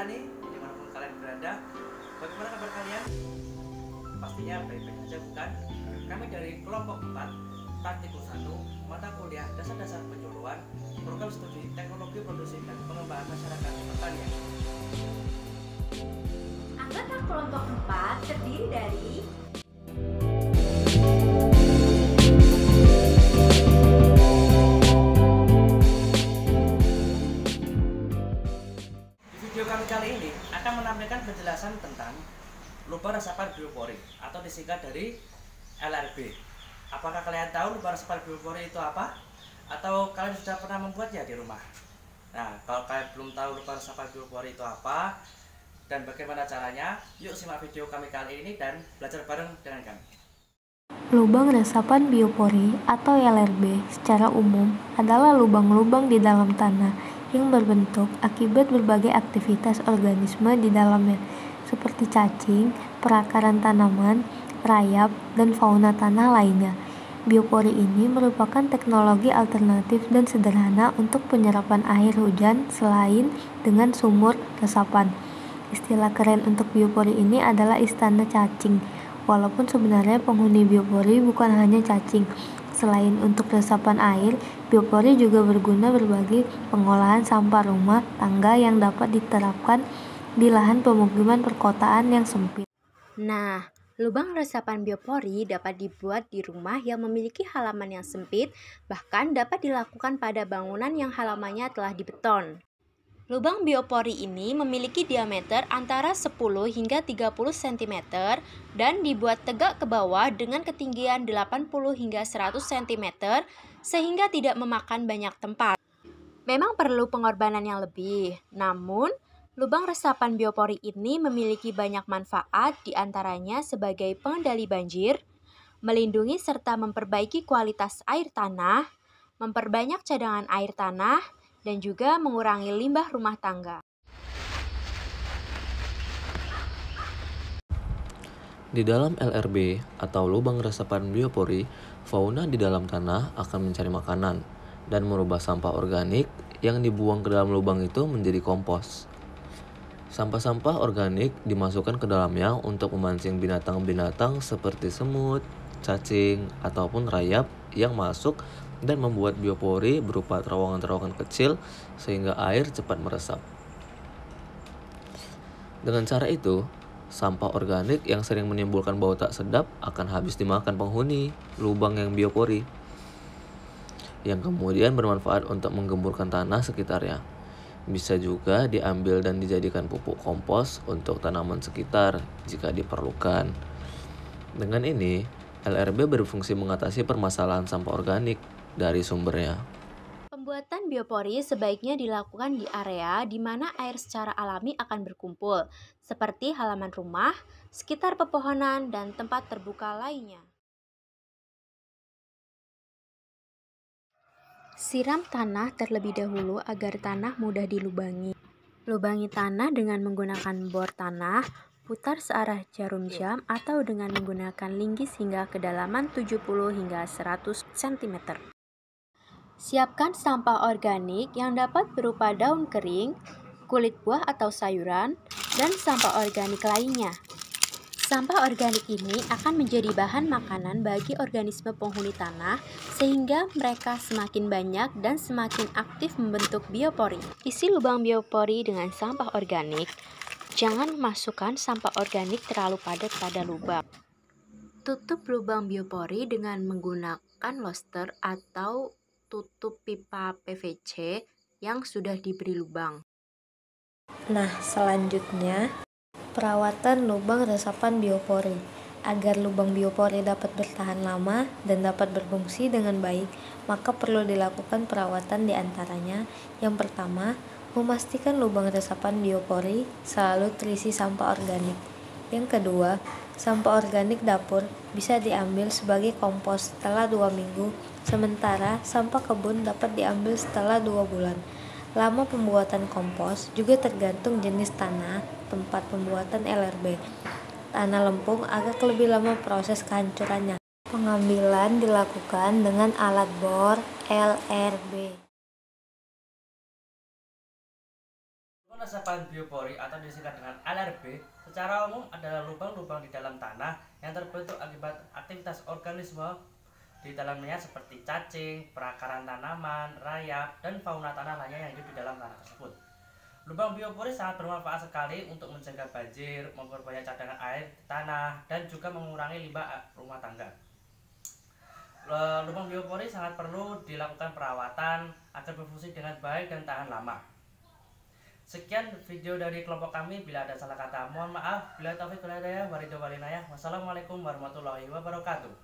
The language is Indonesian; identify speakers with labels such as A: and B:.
A: petani dimanapun kalian berada. Bagaimana kabar kalian? Pastinya baik-baik saja bukan? Kami dari kelompok 4 Praktikum 1 mata kuliah dasar-dasar penyuluhan program studi teknologi produksi dan pengembangan masyarakat pertanian.
B: Anggota kelompok 4 terdiri dari
A: Kali ini akan menampilkan penjelasan tentang lubang resapan biopori atau disingkat dari LRB. Apakah kalian tahu lubang resapan biopori itu apa? Atau kalian sudah pernah membuatnya di rumah? Nah, kalau kalian belum tahu lubang resapan biopori itu apa dan bagaimana caranya, yuk simak video kami kali ini dan belajar bareng dengan kami.
C: Lubang resapan biopori atau LRB secara umum adalah lubang-lubang di dalam tanah yang berbentuk akibat berbagai aktivitas organisme di dalamnya, seperti cacing, perakaran tanaman, rayap, dan fauna tanah lainnya. Biopori ini merupakan teknologi alternatif dan sederhana untuk penyerapan air hujan selain dengan sumur resapan. Istilah keren untuk biopori ini adalah istana cacing, walaupun sebenarnya penghuni biopori bukan hanya cacing. Selain untuk resapan air, biopori juga berguna berbagi pengolahan sampah rumah tangga yang dapat diterapkan di lahan pemukiman perkotaan yang sempit.
B: Nah, lubang resapan biopori dapat dibuat di rumah yang memiliki halaman yang sempit, bahkan dapat dilakukan pada bangunan yang halamannya telah dibeton. Lubang biopori ini memiliki diameter antara 10 hingga 30 cm dan dibuat tegak ke bawah dengan ketinggian 80 hingga 100 cm sehingga tidak memakan banyak tempat. Memang perlu pengorbanan yang lebih, namun lubang resapan biopori ini memiliki banyak manfaat, diantaranya sebagai pengendali banjir, melindungi serta memperbaiki kualitas air tanah, memperbanyak cadangan air tanah, dan juga mengurangi limbah rumah tangga.
D: Di dalam LRB atau lubang resapan biopori, fauna di dalam tanah akan mencari makanan dan merubah sampah organik yang dibuang ke dalam lubang itu menjadi kompos. Sampah-sampah organik dimasukkan ke dalamnya untuk memancing binatang-binatang seperti semut, cacing, ataupun rayap yang masuk dan membuat biopori berupa terowongan-terowongan kecil sehingga air cepat meresap. Dengan cara itu, sampah organik yang sering menimbulkan bau tak sedap akan habis dimakan penghuni lubang yang biopori, yang kemudian bermanfaat untuk menggemburkan tanah sekitarnya. Bisa juga diambil dan dijadikan pupuk kompos untuk tanaman sekitar jika diperlukan. Dengan ini, LRB berfungsi mengatasi permasalahan sampah organik dari sumbernya.
B: Pembuatan biopori sebaiknya dilakukan di area di mana air secara alami akan berkumpul, seperti halaman rumah, sekitar pepohonan, dan tempat terbuka lainnya. Siram tanah terlebih dahulu agar tanah mudah dilubangi. Lubangi tanah dengan menggunakan bor tanah, putar searah jarum jam atau dengan menggunakan linggis hingga kedalaman 70 hingga 100 cm. Siapkan sampah organik yang dapat berupa daun kering, kulit buah atau sayuran, dan sampah organik lainnya. Sampah organik ini akan menjadi bahan makanan bagi organisme penghuni tanah sehingga mereka semakin banyak dan semakin aktif membentuk biopori. Isi lubang biopori dengan sampah organik. Jangan memasukkan sampah organik terlalu padat pada lubang. Tutup lubang biopori dengan menggunakan lobster atau tutup pipa PVC yang sudah diberi lubang.
C: Nah, selanjutnya perawatan lubang resapan biopori. Agar lubang biopori dapat bertahan lama dan dapat berfungsi dengan baik, maka perlu dilakukan perawatan di antaranya. Yang pertama, memastikan lubang resapan biopori selalu terisi sampah organik. Yang kedua, sampah organik dapur bisa diambil sebagai kompos setelah 2 minggu, sementara sampah kebun dapat diambil setelah 2 bulan. Lama pembuatan kompos juga tergantung jenis tanah tempat pembuatan LRB. Tanah lempung agak lebih lama proses kehancurannya. Pengambilan dilakukan dengan alat bor LRB.
A: resapan biopori atau disingkat dengan LRB secara umum adalah lubang-lubang di dalam tanah yang terbentuk akibat aktivitas organisme di dalamnya seperti cacing, perakaran tanaman, rayap, dan fauna tanah lainnya yang hidup di dalam tanah tersebut. Lubang biopori sangat bermanfaat sekali untuk mencegah banjir, memperbanyak cadangan air di tanah, dan juga mengurangi limbah rumah tangga. Lubang biopori sangat perlu dilakukan perawatan agar berfungsi dengan baik dan tahan lama. Sekian video dari kelompok kami. Bila ada salah kata, mohon maaf. Bila taufik wal hidayah, waridho walinayah. Wassalamualaikum warahmatullahi wabarakatuh.